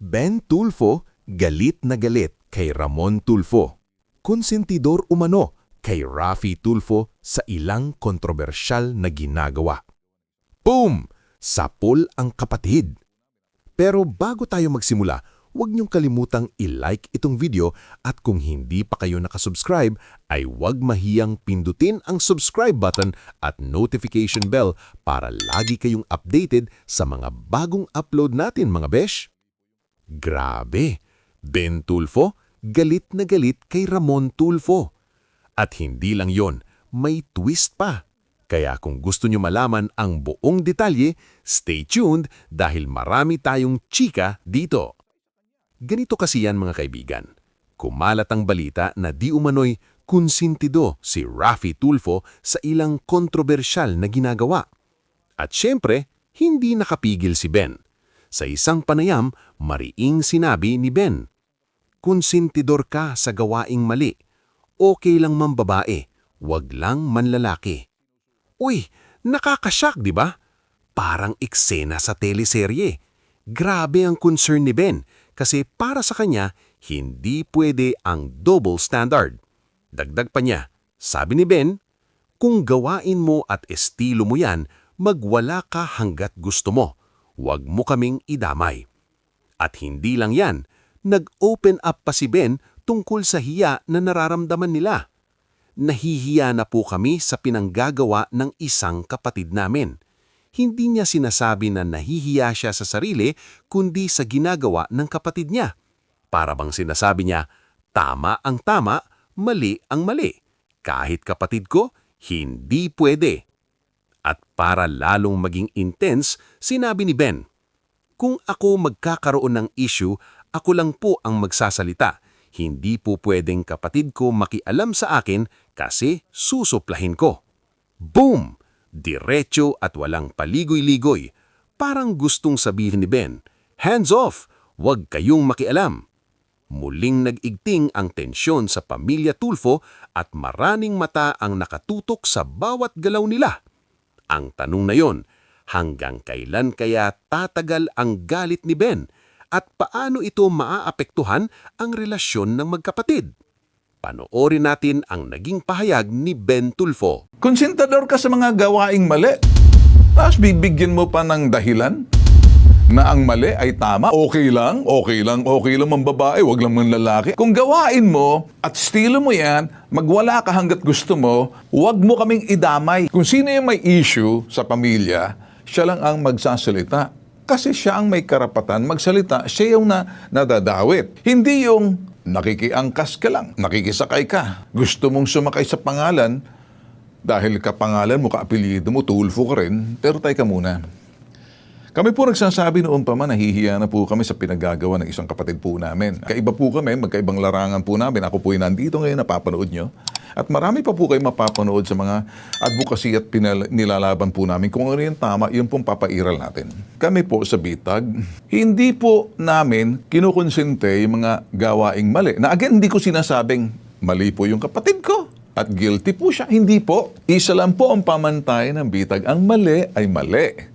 Ben Tulfo galit na galit kay Ramon Tulfo. Konsentidor umano kay Raffy Tulfo sa ilang kontrobersyal na ginagawa. Boom! Sapol ang kapatid. Pero bago tayo magsimula, huwag niyong kalimutang i-like itong video at kung hindi pa kayo nakasubscribe, ay huwag mahiyang pindutin ang subscribe button at notification bell para lagi kayong updated sa mga bagong upload natin mga besh. Grabe! Ben Tulfo, galit na galit kay Ramon Tulfo. At hindi lang yon, may twist pa. Kaya kung gusto nyo malaman ang buong detalye, stay tuned dahil marami tayong chika dito. Ganito kasi yan mga kaibigan. Kumalat ang balita na di umano'y konsentido si Raffy Tulfo sa ilang kontrobersyal na ginagawa. At syempre, hindi nakapigil si Ben. Sa isang panayam, mariing sinabi ni Ben, "Konsentidor ka sa gawaing mali. Okay lang mambabae, wag lang manlalaki." Uy, nakakashock, di ba? Parang eksena sa teleserye. Grabe ang concern ni Ben kasi para sa kanya, hindi pwede ang double standard. Dagdag pa niya, sabi ni Ben, "Kung gawain mo at estilo mo yan, magwala ka hanggat gusto mo. Huwag mo kaming idamay." At hindi lang yan, nag-open up pa si Ben tungkol sa hiya na nararamdaman nila. "Nahihiya na po kami sa pinanggagawa ng isang kapatid namin." Hindi niya sinasabi na nahihiya siya sa sarili kundi sa ginagawa ng kapatid niya. Para bang sinasabi niya, tama ang tama, mali ang mali. Kahit kapatid ko, hindi pwede. At para lalong maging intense, sinabi ni Ben, "Kung ako magkakaroon ng issue, ako lang po ang magsasalita. Hindi po pwedeng kapatid ko makialam sa akin kasi susuplahin ko." Boom! Diretso at walang paligoy-ligoy. Parang gustong sabihin ni Ben, "Hands off! Huwag kayong makialam." Muling nag-igting ang tensyon sa pamilya Tulfo at maraming mata ang nakatutok sa bawat galaw nila. Ang tanong na yon, hanggang kailan kaya tatagal ang galit ni Ben? At paano ito maaapektuhan ang relasyon ng magkapatid? Panoorin natin ang naging pahayag ni Ben Tulfo. Konsentidor ka sa mga gawaing mali. Tapos bibigyan mo pa ng dahilan na ang mali ay tama. Okay lang ang babae, wag lang ang lalaki. Kung gawain mo at estilo mo yan, magwala ka hanggat gusto mo, wag mo kaming idamay. Kung sino yung may issue sa pamilya, siya lang ang magsasalita. Kasi siya ang may karapatan magsalita, siya yung nadadawit. Hindi yung nakikiangkas ka lang, nakikisakay ka. Gusto mong sumakay sa pangalan, dahil kapangalan mo, kaapelyido mo, Tulfo ka rin, pero teka muna. Kami po nagsasabi noon pa man, nahihiya na po kami sa pinagagawa ng isang kapatid po namin. Kaiba po kami, magkaibang larangan po namin. Ako po ay nandito ngayon, napapanood nyo. At marami pa po kayo mapapanood sa mga advocacy at nilalaban po namin. Kung ano yung tama, yun pong papairal natin. Kami po sa Bitag, hindi po namin kinukonsente yung mga gawaing mali. Na again, hindi ko sinasabing mali po yung kapatid ko at guilty po siya. Hindi po. Isa lang po ang pamantay ng Bitag. Ang mali ay mali.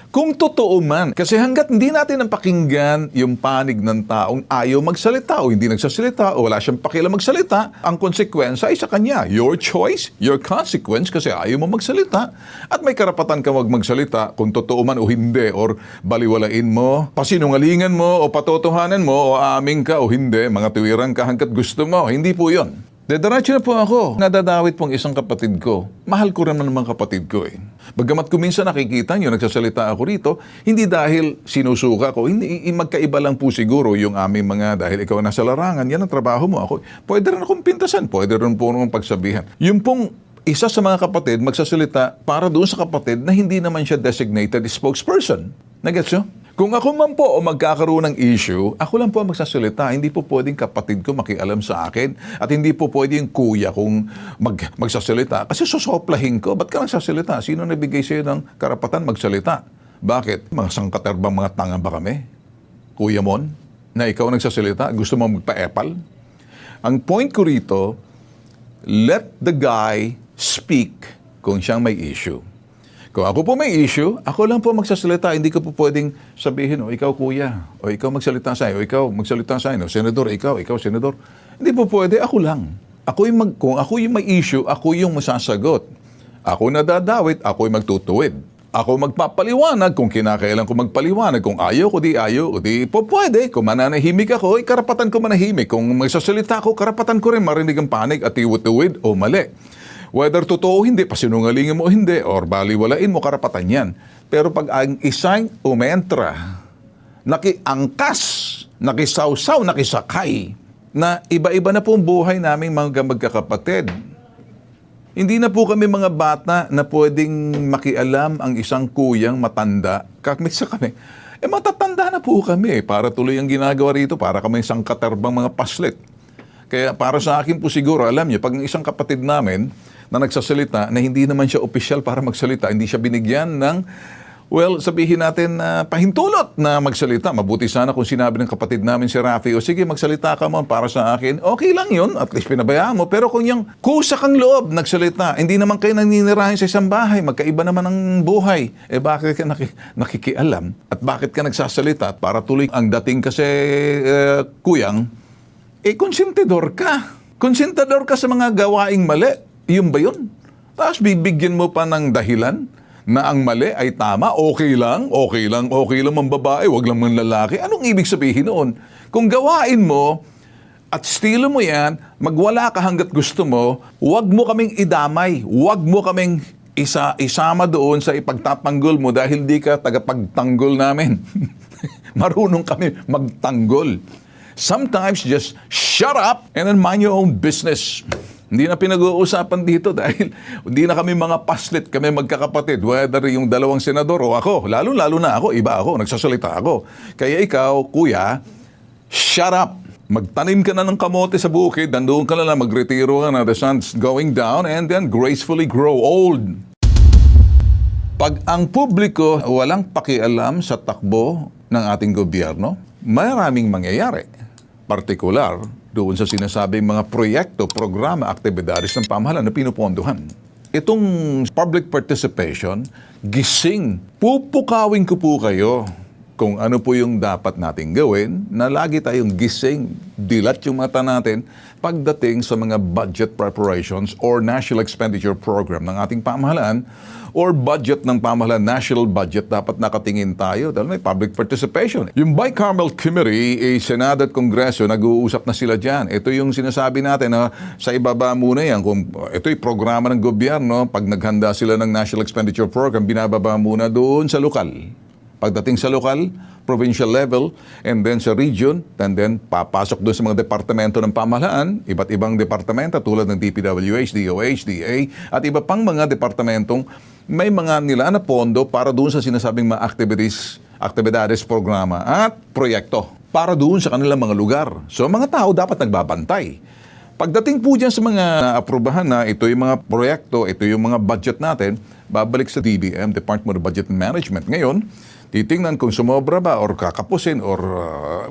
Kung totoo man, kasi hanggat hindi natin napakinggan yung panig ng taong ayaw magsalita o hindi nagsasalita o wala siyang pakialam magsalita, ang konsekwensya ay sa kanya. Your choice, your consequence kasi ayaw mo magsalita. At may karapatan ka wag magsalita kung totoo man o hindi or baliwalain mo, pasinungalingan mo o patotohanan mo o aming ka o hindi, mga tuwiran ka hanggat gusto mo. Hindi po yon. Dediretso na po ako. Nadadawit pong isang kapatid ko. Mahal ko rin naman kapatid ko eh. Bagamat ko minsan nakikita nyo, nagsasalita ako rito, hindi dahil sinusuka ko, hindi, magkaiba lang po siguro yung aming mga, dahil ikaw nasa larangan, yan ang trabaho mo. Ako, pwede rin akong pintasan, pwede rin po akong pagsabihan. Yung pong isa sa mga kapatid magsasalita para doon sa kapatid na hindi naman siya designated spokesperson. Nagets nyo? Kung ako man po o magkakaroon ng issue, ako lang po ang magsasalita. Hindi po pwedeng kapatid ko makialam sa akin at hindi po pwedeng kuya kung magsasalita. Kasi susoplahin ko. Ba't ka nagsasalita? Sino nabigay sa'yo ng karapatan magsalita? Bakit? Mga sangkaterbang mga tanga ba kami? Kuya Mon, na ikaw nagsasalita, gusto mo magpa-epal? Ang point ko rito, let the guy speak kung siyang may issue. Kung ako po may issue, ako lang po magsasalita. Hindi ko po pwedeng sabihin, o ikaw kuya, o ikaw magsalita sa akin, o ikaw magsalita sa akin, o senador, ikaw senador. Hindi po pwede, ako lang. Kung ako yung may issue, ako yung masasagot. Ako nadadawit, ako yung magtutuwid. Ako magpapaliwanag kung kinakailan ko magpaliwanag. Kung ayaw ko, di po pwede. Kung mananahimik ako, karapatan ko manahimik. Kung magsasalita ako, karapatan ko rin marinig ang panig at iwituwid o mali. Whether totoo o hindi, pasinungalingin mo o hindi, or baliwalain mo, karapatan yan. Pero pag ang isang umentra, nakiangkas, nakisawsaw, nakisakay, na iba-iba na po ang buhay naming mga magkakapatid. Hindi na po kami mga bata na pwedeng makialam ang isang kuyang matanda. Kakmit sa kami. Matatanda na po kami para tuloy ang ginagawa rito, para kami isang katarbang mga paslit. Kaya para sa akin po siguro, alam niyo, pag ang isang kapatid namin na nagsasalita na hindi naman siya opisyal para magsalita, hindi siya binigyan ng, well, sabihin natin pahintulot na magsalita. Mabuti sana kung sinabi ng kapatid namin si Rafi, o sige, magsalita ka mo para sa akin. Okay lang yun, at least pinabayaan mo. Pero kung yung kusa kang loob nagsalita, hindi naman kayo naninirahin sa isang bahay, magkaiba naman ang buhay. Bakit ka nakikialam? At bakit ka nagsasalita? At para tuloy ang dating kasi, kuyang, konsentidor ka. Konsentidor ka sa mga gawaing mali. Yun ba yun? Tapos bibigyan mo pa ng dahilan na ang mali ay tama, okay lang ang babae, wag lang ang lalaki. Anong ibig sabihin noon? Kung gawain mo at estilo mo yan, magwala ka hanggat gusto mo, wag mo kaming idamay, wag mo kaming isama doon sa ipagtatanggol mo dahil di ka tagapagtanggol namin. Marunong kami magtanggol. Sometimes just shut up and then mind your own business. Hindi na pinag-uusapan dito dahil hindi na kami mga paslit, kami magkakapatid. Whether yung dalawang senador o ako, lalo na ako, iba ako, nagsasalita ako. Kaya ikaw, kuya, shut up. Magtanim ka na ng kamote sa bukid, nandoon ka na lang, magretiro ka na, the sun's going down, and then gracefully grow old. Pag ang publiko walang pakialam sa takbo ng ating gobyerno, maraming mangyayari. Partikular, doon sa sinasabing mga proyekto, programa, aktibidades ng pamahalaan na pinupondohan. Itong public participation, gising. Pupukawin ko po kayo kung ano po yung dapat nating gawin na lagi tayong gising, dilat yung mata natin pagdating sa mga budget preparations or national expenditure program ng ating pamahalaan or budget ng pamahalaan, national budget, dapat nakatingin tayo dahil may public participation. Yung Bicameral Committee, Senado at Kongreso, nag-uusap na sila dyan. Ito yung sinasabi natin na sa ibaba muna yan. Kung ito'y programa ng gobyerno, pag naghanda sila ng national expenditure program, binababa muna doon sa lokal. Pagdating sa lokal, provincial level, and then sa region, and then papasok doon sa mga departamento ng pamahalaan, iba't ibang departamento tulad ng DPWH, DOH, DA, at iba pang mga departamentong may mga nila na pondo para doon sa sinasabing mga aktibidades, programa at proyekto para doon sa kanilang mga lugar. So mga tao dapat nagbabantay. Pagdating po dyan sa mga naaprubahan na ito yung mga proyekto, ito yung mga budget natin, babalik sa DBM, Department of Budget and Management. Ngayon, titingnan kung sumobra ba or kakapusin or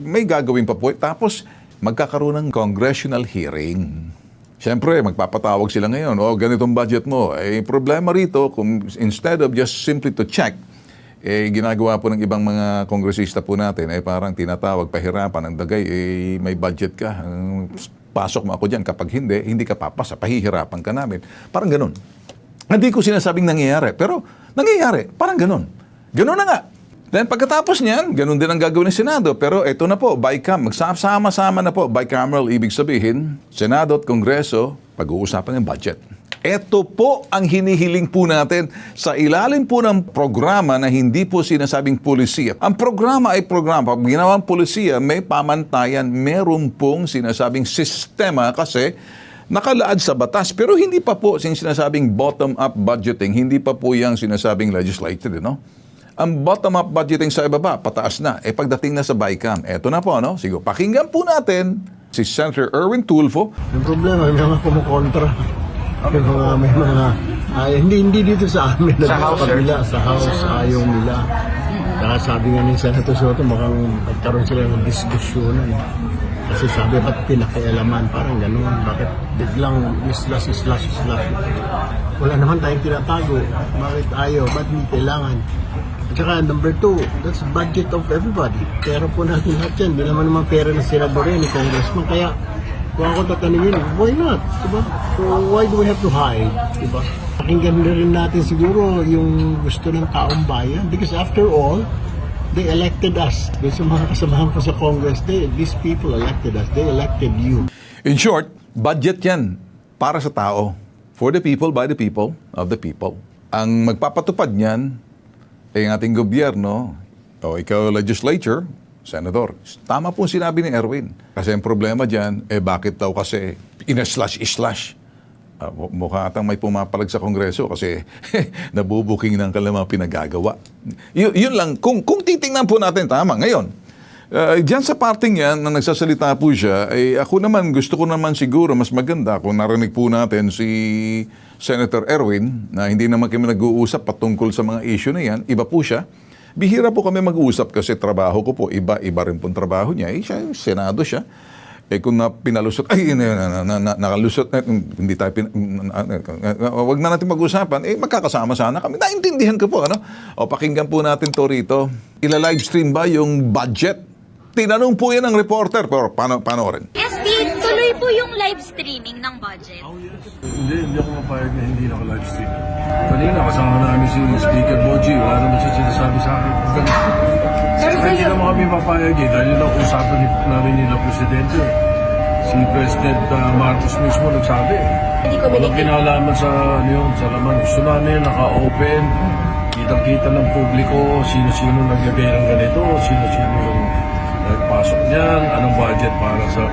may gagawin pa po. Tapos, magkakaroon ng congressional hearing. Siyempre, magpapatawag sila ngayon, ganitong budget mo. Problema rito, kung instead of just simply to check, ginagawa po ng ibang mga kongresista po natin, parang tinatawag, pahirapan, ang dagay, may budget ka. Pasok mo ako dyan. Kapag hindi ka papasa, pahihirapan ka namin. Parang ganun. Hindi ko sinasabing nangyayari, pero nangyayari. Parang ganun. Ganun na nga. Then pagkatapos niyan, ganun din ang gagawin ng Senado. Pero ito na po, magsama-sama na po, bicameral, ibig sabihin, Senado at Kongreso, pag-uusapan ng budget. Ito po ang hinihiling po natin sa ilalim po ng programa na hindi po sinasabing polisiya. Ang programa ay programa. Pag ginawang polisiya, may pamantayan, meron pong sinasabing sistema kasi nakalaad sa batas. Pero hindi pa po sinasabing bottom-up budgeting, hindi pa po yung sinasabing legislated, no? Ang bottom-up budgeting sa ibaba, pataas na. Pagdating na sa BICAM, eto na po, no? Sige, pakinggan po natin si Senator Erwin Tulfo. Yung problema, may mga kumukontra. May mga, hindi dito sa amin. Sa House, kabila, sa House, ayaw nila. Saka sabi nga ni Senator Soto, mukhang magkaroon sila ng diskusyonan. Kasi sabi, ba't pinakialaman? Parang gano'n. Bakit biglang islas? Wala naman tayong tinatago. Bakit ayaw? Ba't hindi kailangan? At saka number 2, that's budget of everybody. Pera po natin lahat yan. Hindi naman pera ng senador yan, ni congressman. Kaya kung ako tatanungin, why not? Diba? So why do we have to hide? Diba? Pakinggan na rin natin siguro yung gusto ng taong bayan. Because after all, they elected us. Doon sa mga kasamahan ko sa Congress, these people elected us. They elected you. In short, budget yan para sa tao. For the people, by the people, of the people. Ang magpapatupad niyan ay ang ating gobyerno, o ikaw legislature, senador. Tama po sinabi ni Erwin. Kasi ang problema dyan, bakit daw kasi ina-slash. Mukha atang may pumapalag sa Kongreso kasi nabubuking ng kanilang mga pinagagawa. Yun lang, kung titingnan po natin, tama, ngayon, diyan sa parting yan, na nagsasalita po siya, ako naman, gusto ko naman siguro, mas maganda kung narinig po natin si Senator Erwin, na hindi naman kami nag-uusap patungkol sa mga issue na yan, iba po siya. Bihira po kami mag-uusap kasi trabaho ko po, iba rin pong trabaho niya. Siya, Senado siya. Kung pinalusot, nakalusot, hindi tayo, wag na natin mag-usapan, magkakasama sana kami. Naintindihan ko po, ano? O pakinggan po natin to rito. Ila-livestream ba yung budget? Tinanong po yan ng reporter, pero paano rin? SD, tuloy po yung live streaming ng budget. Hindi ako mapayag na hindi naka-live stream. Kanina, kasama namin si Speaker Boji. Wala naman siya sinasabi sa akin. Hindi naman kami mapayag dahil yun ang usapan namin nila Presidente. Si President Marcos mismo nagsabi. Walang kinalaman sa laman. Gusto namin naka-open. Kitang-kita ng publiko. Sino-sino naglagay ng ganito. Sino-sino yung nagpasok niyan. Anong budget para sa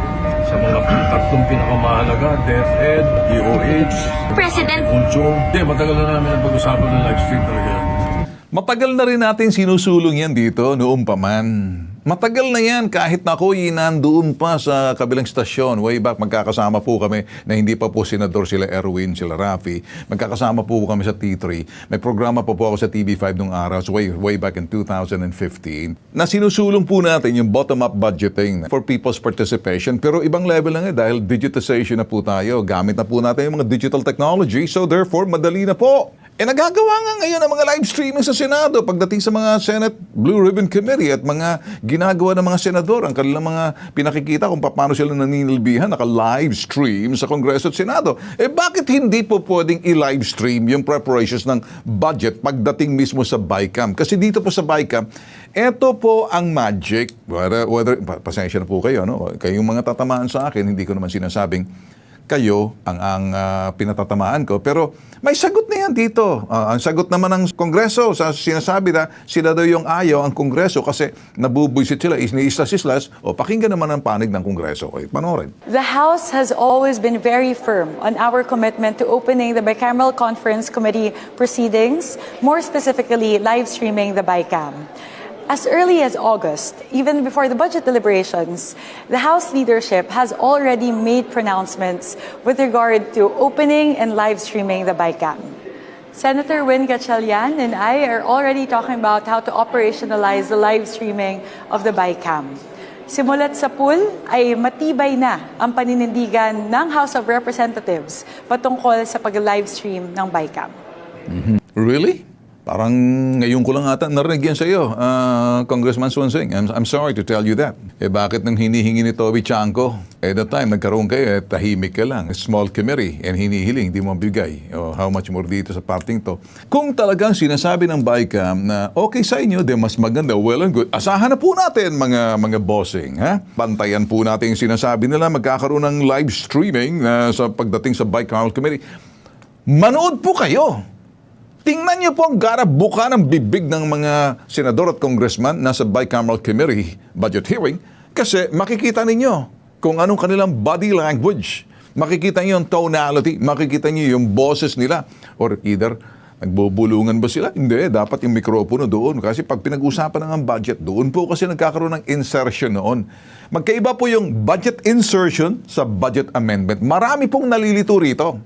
mga tatlong pinakamahalaga, DepEd, DOH, President. Culture. Hindi, matagal na namin ang pag-usapan ng live stream talaga. Matagal na rin natin sinusulong yan dito noong pa man. Matagal na yan kahit na ako'y nandoon pa sa kabilang stasyon. Way back, magkakasama po kami na hindi pa po senador sila Erwin, sila Rafi. Magkakasama po kami sa T3. May programa po ako sa TV5 nung araw, so way back in 2015. Na sinusulong po natin yung bottom-up budgeting for people's participation. Pero ibang level na nga dahil digitization na po tayo. Gamit na po natin yung mga digital technology. So therefore, madali na po. Nagagawa nga ngayon ang mga live streaming sa Senado pagdating sa mga Senate Blue Ribbon Committee at mga ginagawa ng mga senador, ang kanilang mga pinakikita kung paano sila naninilbihan, naka-live stream sa Kongreso at Senado. Bakit hindi po pwedeng i-live stream yung preparations ng budget pagdating mismo sa BICAM? Kasi dito po sa BICAM, eto po ang magic. Pasensya na po kayo, no? Kayong mga tatamaan sa akin, hindi ko naman sinasabing kayo ang pinatatamaan ko. Pero may sagot na yan dito. Ang sagot naman ng Kongreso, sa sinasabi na sila daw yung ayaw ang Kongreso kasi nabubwisit sila, islas-islas, o pakinggan naman ang panig ng Kongreso. Okay, panoorin. The House has always been very firm on our commitment to opening the Bicameral Conference Committee proceedings, more specifically live streaming the BICAM. As early as August, even before the budget deliberations, the House leadership has already made pronouncements with regard to opening and live streaming the BICAM. Senator Win Gatchalian and I are already talking about how to operationalize the live streaming of the BICAM. Simulat sa pool ay matibay na ang paninindigan ng House of Representatives patungkol sa pag-live stream ng BICAM. Really? Parang ngayon ko lang ata narinig yan sa iyo, Congressman Swansing. I'm sorry to tell you that. Bakit nang hinihingi ni Toby Chanco? That time, nagkaroon kayo, tahimik ka lang. Small committee, and hinihiling, di mo bigay. How much more dito sa parting to. Kung talagang sinasabi ng BICAM na okay sa inyo, de mas maganda, well and good, asahan na po natin mga bossing. Ha? Bantayan po natin yung sinasabi nila, magkakaroon ng live streaming sa pagdating sa Bicameral Committee. Manood po kayo. Tingnan niyo po ang garabuka ng bibig ng mga senador at congressman nasa Bicameral Committee budget hearing kasi makikita ninyo kung anong kanilang body language. Makikita niyo yung tonality, makikita niyo yung boses nila. Or either, nagbubulungan ba sila? Hindi, dapat yung mikropono doon. Kasi pag pinag-usapan ng ang budget, doon po kasi nagkakaroon ng insertion noon. Magkaiba po yung budget insertion sa budget amendment. Marami pong nalilito rito.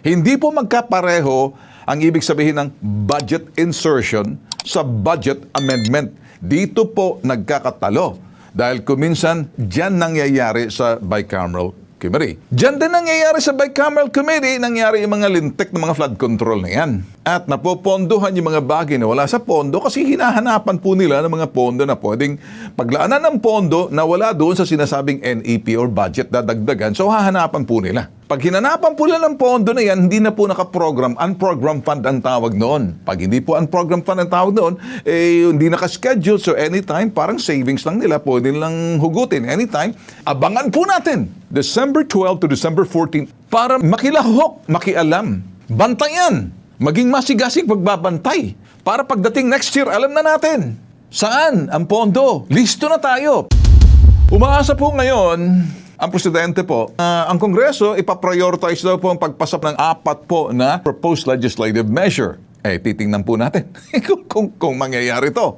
Hindi po magkapareho ang ibig sabihin ng budget insertion sa budget amendment. Dito po nagkakatalo. Dahil kuminsan, dyan nangyayari sa bicameral committee. Diyan din nangyayari sa bicameral committee, nangyari yung mga lintik ng mga flood control na yan. At napopondohan yung mga bagay na wala sa pondo kasi hinahanapan po nila ng mga pondo na pwedeng paglaanan ng pondo na wala doon sa sinasabing NEP or budget dadagdagan. So hahanapan po nila. Pag hinanapan po nila ng pondo na yan, hindi na po nakaprogram, unprogrammed fund ang tawag noon. Pag hindi po unprogrammed fund ang tawag noon, hindi nakaschedule. So anytime, parang savings lang nila, pwede nilang hugutin. Anytime, abangan po natin December 12 to December 14 para makilahok, makialam, bantayan, maging masigasig pagbabantay. Para pagdating next year, alam na natin saan ang pondo. Listo na tayo. Umaasa po ngayon ang presidente po, ang Kongreso ipaprioritize daw po ang pagpasok ng 4 po na proposed legislative measure. Titingnan po natin kung mangyayari to.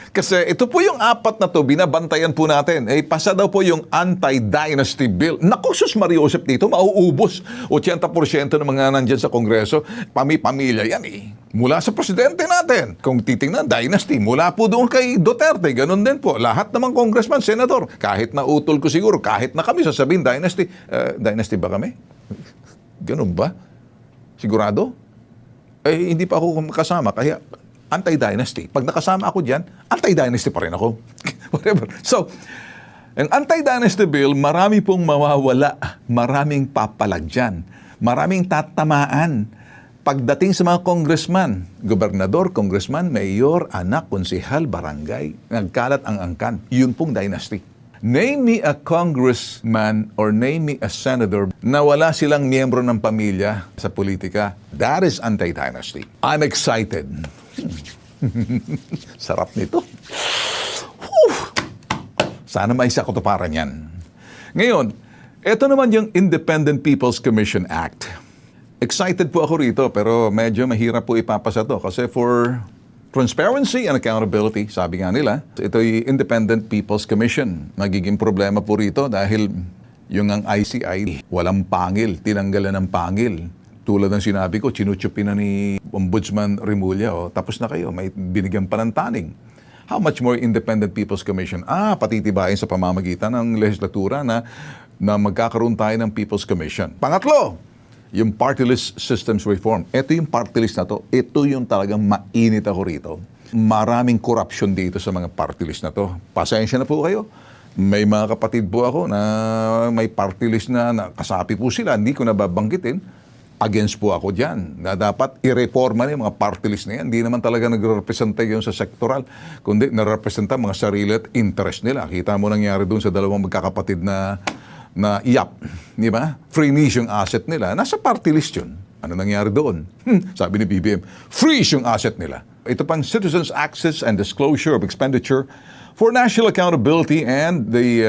Kasi ito po yung 4 na to, binabantayan po natin. Pasa daw po yung anti-dynasty bill. Naku, sus Mariosep dito, mauubos. 80% ng mga nandyan sa Kongreso, pamilya yan mula sa presidente natin. Kung titingnan, dynasty, mula po doon kay Duterte, ganun din po. Lahat naman congressman, senador, kahit na utol ko siguro, kahit na kami sasabihin dynasty. Dynasty ba kami? Ganun ba? Sigurado? Hindi pa ako kasama, kaya anti-dynasty. Pag nakasama ako dyan, anti-dynasty pa rin ako. Whatever. So, ang anti-dynasty bill, marami pong mawawala. Maraming papalag dyan. Maraming tatamaan. Pagdating sa mga congressman, gobernador, congressman, mayor, anak, konsehal, barangay, nagkalat ang angkan. Yun pong dynasty. Name me a congressman or name me a senator na wala silang miyembro ng pamilya sa politika. That is anti-dynasty. I'm excited. Sarap nito. Whew. Sana may isa katuparan yan. Ngayon, ito naman yung Independent People's Commission Act. Excited po ako rito pero medyo mahirap po ipapasa to kasi for transparency and accountability, sabi nga nila, ito yung Independent People's Commission. Magiging problema po rito dahil yung ang ICI, walang pangil, tinanggalan ng pangil. Tulad ng sinabi ko, chinuchupin na ni Ombudsman Remulla, tapos na kayo, may binigyan pa ng taning. How much more Independent People's Commission? Patitibayin sa pamamagitan ng legislatura na magkakaroon tayo ng People's Commission. Pangatlo, yung party list systems reform. Ito yung party list na to. Ito yung talagang mainit ako rito. Maraming corruption dito sa mga party list na to. Pasensya na po kayo. May mga kapatid po ako na may party list na kasapi po sila. Hindi ko nababanggitin. Against po ako dyan. Na dapat i-reforma na yung mga party list na yan. Hindi naman talaga nagre-representa yun sa sectoral. Kundi nare-representa mga sarili at interest nila. Kita mo nangyari doon sa dalawang magkakapatid na IAP. Di ba? Free-niche yung asset nila. Nasa party list yun. Ano nangyari doon? Sabi ni BBM, freeze yung asset nila. Ito pang Citizens Access and Disclosure of Expenditure for National Accountability and the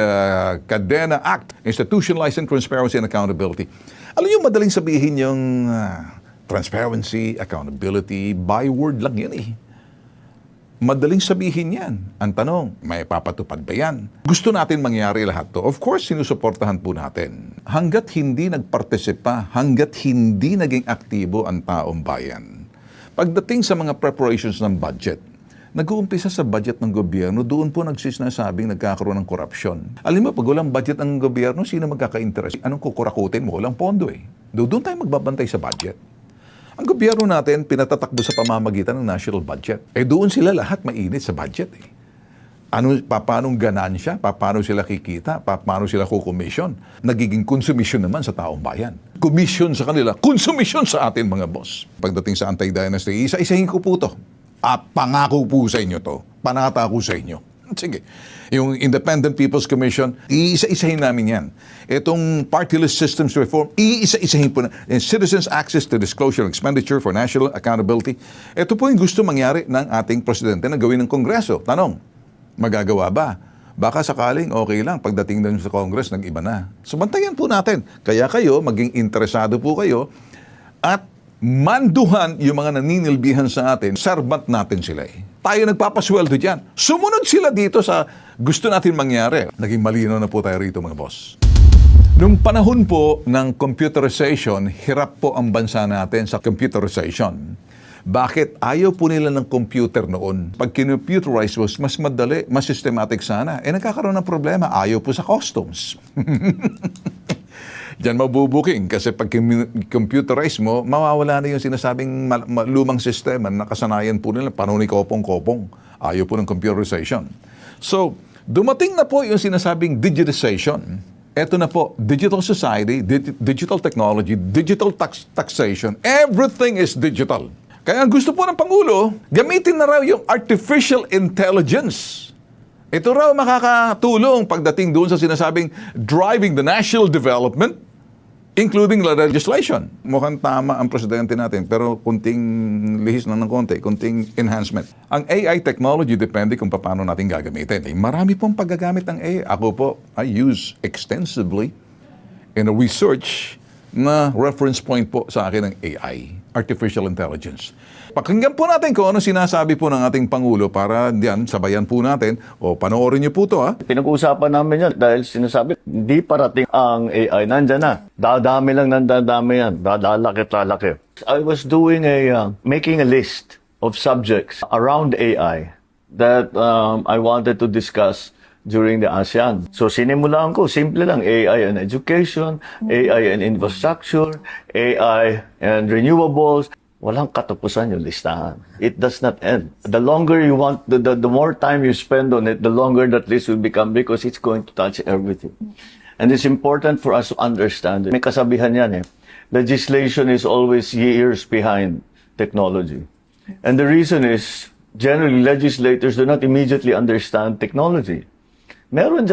Cadena Act, Institutionalizing Transparency and Accountability. Alam niyo, madaling sabihin yung transparency, accountability, byword lang yan Madaling sabihin yan. Ang tanong, may papatupad ba yan? Gusto natin mangyari lahat to. Of course, sinusuportahan po natin. Hanggat hindi nagpartisipa, hanggat hindi naging aktibo ang taong bayan. Pagdating sa mga preparations ng budget, nag-uumpisa sa budget ng gobyerno, doon po nagsinasabing nagkakaroon ng korupsyon. Alam mo, pag walang budget ng gobyerno, sino magkaka-interest? Anong kukurakutin mo? Walang pondo Doon tayo magbabantay sa budget. Ang gobyerno natin, pinatatakbo sa pamamagitan ng national budget. Doon sila lahat mainit sa budget paanong ganansya? Paano sila kikita? Paano sila kukomisyon? Nagiging konsumisyon naman sa taong bayan. Komisyon sa kanila, konsumisyon sa atin mga boss. Pagdating sa anti-dynasty, isa-isahin ko po to. Pangako po sa inyo to. Panata ko sa inyo. Sige. Yung Independent People's Commission, iisa-isahin namin yan. Itong Party List Systems Reform, iisa-isahin po na. And Citizens Access to Disclosure and Expenditure for National Accountability. Ito po yung gusto mangyari ng ating presidente na gawin ng Kongreso. Tanong, magagawa ba? Baka sakaling okay lang. Pagdating din sa Congress, nag-iba na. So, bantayan po natin. Kaya kayo, maging interesado po kayo at manduhan yung mga naninilbihan sa atin, servant natin sila Tayo nagpapasweldo dyan. Sumunod sila dito sa gusto natin mangyari. Naging malinaw na po tayo rito mga boss. Nung panahon po ng computerization, hirap po ang bansa natin sa computerization. Bakit? Ayaw po nila ng computer noon. Pag kinomputerize was mas madali, mas systematic sana. Nagkakaroon ng problema. Ayaw po sa customs. Diyan mabubuking kasi pag computerize mo, mawawala na yung sinasabing lumang sistema na nakasanayan po nila, panahon ni kopong-kopong. Ayaw po ng computerization. So, dumating na po yung sinasabing digitization. Ito na po, digital society, digital technology, digital taxation, everything is digital. Kaya ang gusto po ng Pangulo, gamitin na raw yung artificial intelligence. Ito raw makakatulong pagdating doon sa sinasabing driving the national development, including legislation. Mukhang tama ang presidente natin, pero kunting lihis lang ng konti, kunting enhancement. Ang AI technology depende kung paano natin gagamitin. Marami pong paggagamit ng AI. Ako po, I use extensively in a research na reference point po sa akin ng AI, artificial intelligence. Pakinggan po natin kung ano sinasabi po ng ating Pangulo para diyan, sabayan po natin. O panoorin niyo po to ha. Pinag-uusapan namin yan dahil sinasabi, hindi parating ang AI. Nandyan na. Dadami lang ng dadami yan. Dadalaki-talaki. I was doing making a list of subjects around AI that I wanted to discuss during the ASEAN. So sinimulan ko, simple lang, AI and education, AI and infrastructure, AI and renewables. Walang katapusan yung listahan. It does not end. The longer you want, the more time you spend on it, the longer that list will become because it's going to touch everything. And it's important for us to understand it. May kasabihan yan legislation is always years behind technology. And the reason is, generally, legislators do not immediately understand technology. Meron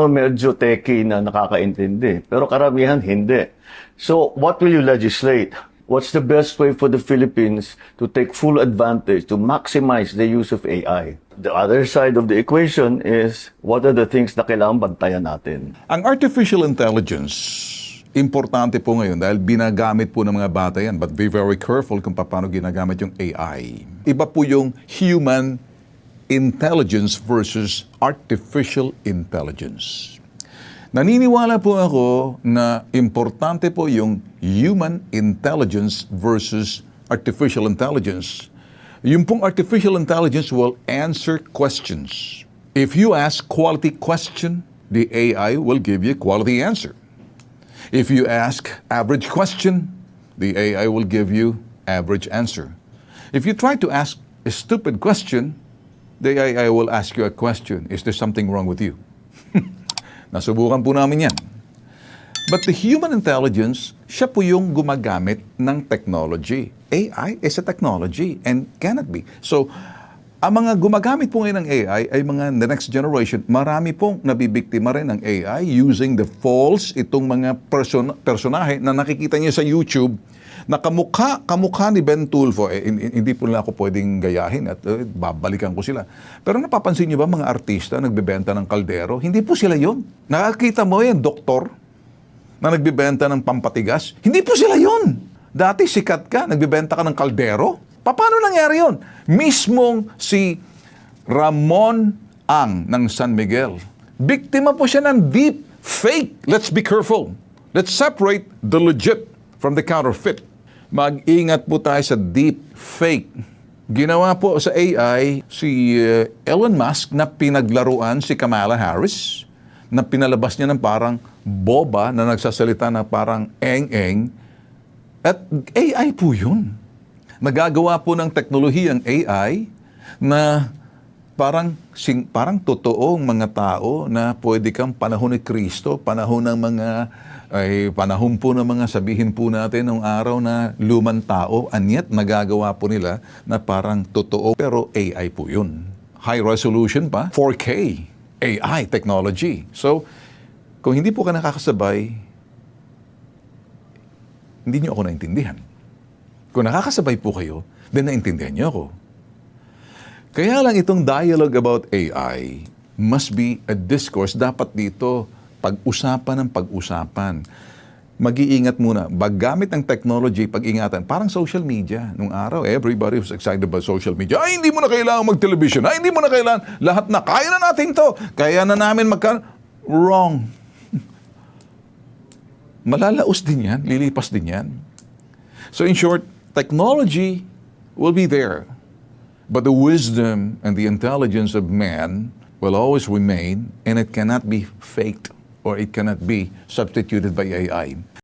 medyo techie na nakakaintindi, pero karamihan hindi. So, what will you legislate? What's the best way for the Philippines to take full advantage, to maximize the use of AI? The other side of the equation is, what are the things na kailangan bantayan natin? Ang artificial intelligence, importante po ngayon dahil binagamit po ng mga bata yan. But be very careful kung paano ginagamit yung AI. Iba po yung human intelligence versus artificial intelligence. Naniniwala po ako na importante po yung human intelligence versus artificial intelligence. Yung pong artificial intelligence will answer questions. If you ask quality question, the AI will give you quality answer. If you ask average question, the AI will give you average answer. If you try to ask a stupid question, the AI will ask you a question. Is there something wrong with you? Nasubukan po namin yan. But the human intelligence, siya po yung gumagamit ng technology. AI is a technology and cannot be. So, ang mga gumagamit po ngayon ng AI ay mga the next generation, marami pong nabibiktima rin ng AI using the false, itong mga personahe na nakikita niyo sa YouTube na kamukha ni Ben Tulfo. Hindi po nila ako pwedeng gayahin at babalikan ko sila. Pero napapansin niyo ba mga artista nagbebenta ng kaldero? Hindi po sila yon. Nakakita mo yan, doktor na nagbebenta ng pampatigas? Hindi po sila yon. Dati sikat ka, nagbebenta ka ng kaldero? Paano nangyari yon? Mismong si Ramon Ang ng San Miguel. Biktima po siya ng deep fake. Let's be careful. Let's separate the legit from the counterfeit. Mag-ingat po tayo sa deep fake. Ginawa po sa AI si Elon Musk na pinaglaruan si Kamala Harris, na pinalabas niya ng parang boba na nagsasalita na parang eng-eng. At AI po yun. Nagagawa po ng teknolohiyang AI na parang totoong mga tao na pwede kang panahon ni Kristo, panahon ng mga panahon po ng mga sabihin po natin nung araw na lumang tao, and yet nagagawa po nila na parang totoo, pero AI po yun. High resolution pa, 4K, AI technology. So, kung hindi po ka nakakasabay, hindi nyo ako naintindihan. Kung nakakasabay po kayo, then naintindihan nyo ako. Kaya lang itong dialogue about AI must be a discourse. Dapat dito pag-usapan ng pag-usapan. Mag-iingat muna. Baggamit ng technology, pag-ingatan. Parang social media. Nung araw, everybody was excited about social media. Ay, hindi mo na kailangan mag-television. Ay, hindi mo na kailangan. Lahat na. Kaya na natin to. Kaya na namin Wrong. Malalaos din yan. Lilipas din yan. So in short, technology will be there. But the wisdom and the intelligence of man will always remain, and it cannot be faked or it cannot be substituted by AI.